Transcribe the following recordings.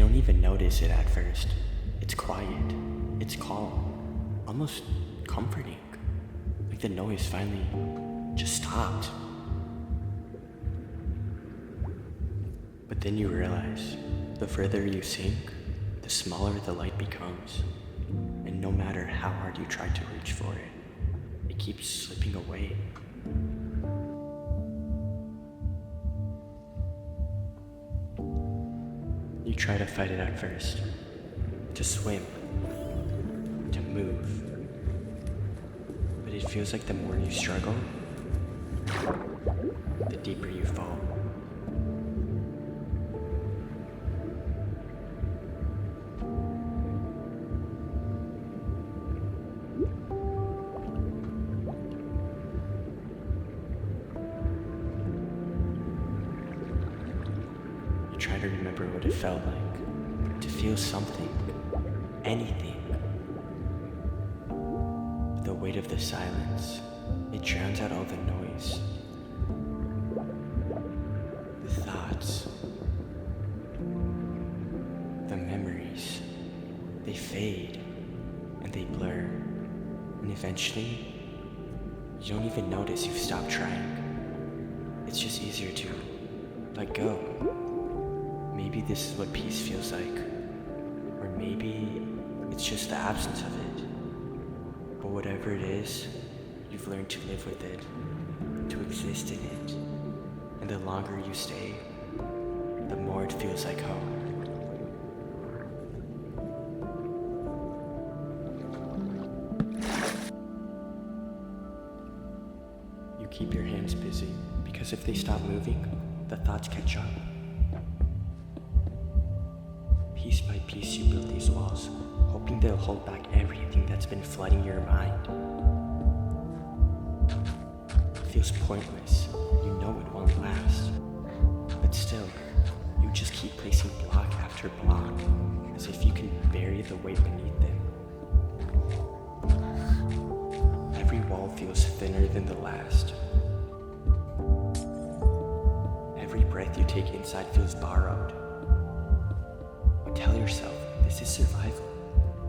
don't even notice it at first. It's quiet, it's calm, almost comforting. Like the noise finally just stopped. But then you realize, the further you sink, the smaller the light becomes. And no matter how hard you try to reach for it, it keeps slipping away. You try to fight it at first, to swim, to move. But it feels like the more you struggle, the deeper you fall. You try to remember what it felt like, to feel something, anything. But the weight of the silence, it drowns out all the noise. The thoughts, the memories, they fade and they blur. And eventually, you don't even notice you've stopped trying. It's just easier to let go. Maybe this is what peace feels like. Or maybe it's just the absence of it. But whatever it is, you've learned to live with it, to exist in it. And the longer you stay, the more it feels like home. You keep your hands busy, because if they stop moving, the thoughts catch up. Piece by piece you build these walls, hoping they'll hold back everything that's been flooding your mind. It feels pointless, you know it won't last. But still, you just keep placing block after block, as if you can bury the weight beneath them. Every wall feels thinner than the last. Every breath you take inside feels borrowed. Tell yourself this is survival,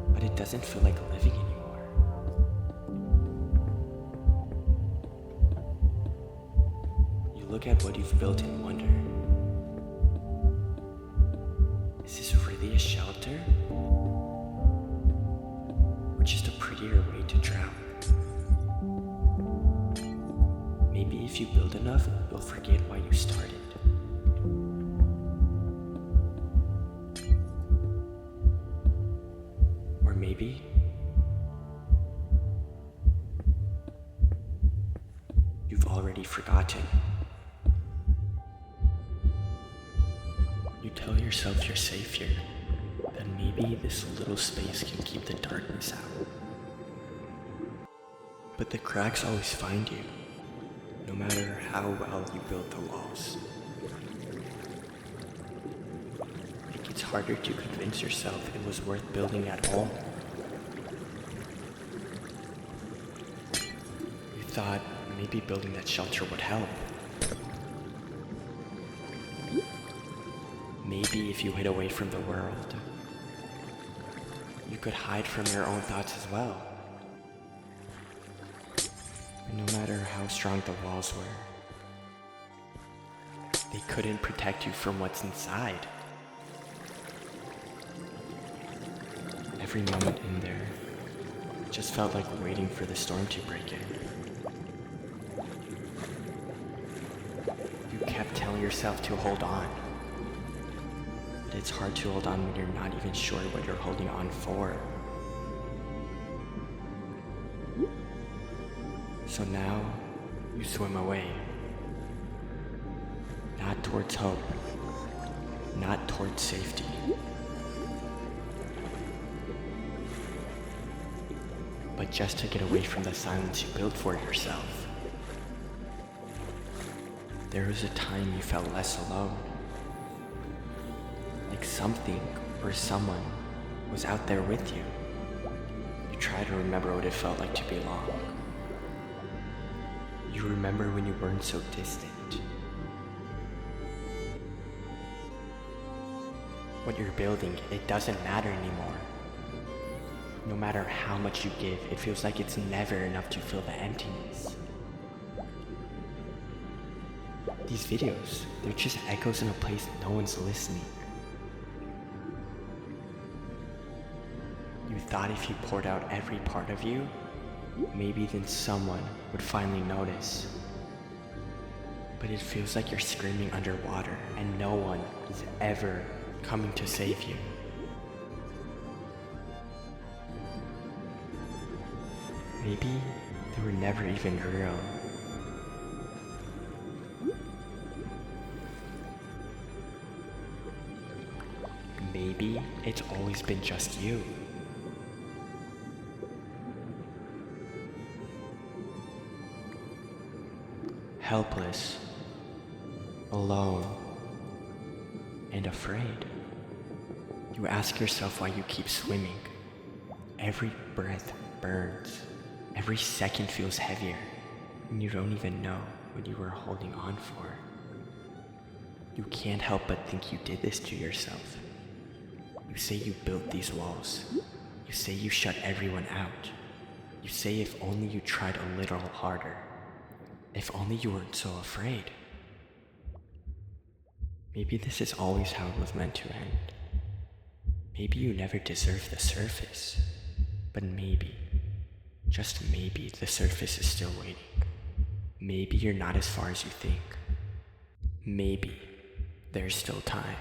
but it doesn't feel like living anymore. You look at what you've built and wonder, is this really a shelter? Or just a prettier way to drown? Maybe if you build enough, you'll forget why you started. Maybe you've already forgotten. You tell yourself you're safe here, that maybe this little space can keep the darkness out. But the cracks always find you, no matter how well you build the walls. It gets harder to convince yourself it was worth building at all. Thought maybe building that shelter would help. Maybe if you hid away from the world, you could hide from your own thoughts as well. And no matter how strong the walls were, they couldn't protect you from what's inside. Every moment in there just felt like waiting for the storm to break in. You kept telling yourself to hold on. But it's hard to hold on when you're not even sure what you're holding on for. So now, you swim away. Not towards hope. Not towards safety. But just to get away from the silence you built for yourself. There was a time you felt less alone. Like something or someone was out there with you. You try to remember what it felt like to belong. You remember when you weren't so distant. What you're building, it doesn't matter anymore. No matter how much you give, it feels like it's never enough to fill the emptiness. These videos, they're just echoes in a place no one's listening. You thought if you poured out every part of you, maybe then someone would finally notice. But it feels like you're screaming underwater and no one is ever coming to save you. Maybe they were never even real. Maybe it's always been just you. Helpless, alone, and afraid. You ask yourself why you keep swimming. Every breath burns. Every second feels heavier, and you don't even know what you were holding on for. You can't help but think you did this to yourself. You say you built these walls. You say you shut everyone out. You say if only you tried a little harder. If only you weren't so afraid. Maybe this is always how it was meant to end. Maybe you never deserved the surface. But maybe, just maybe, the surface is still waiting. Maybe you're not as far as you think. Maybe there's still time.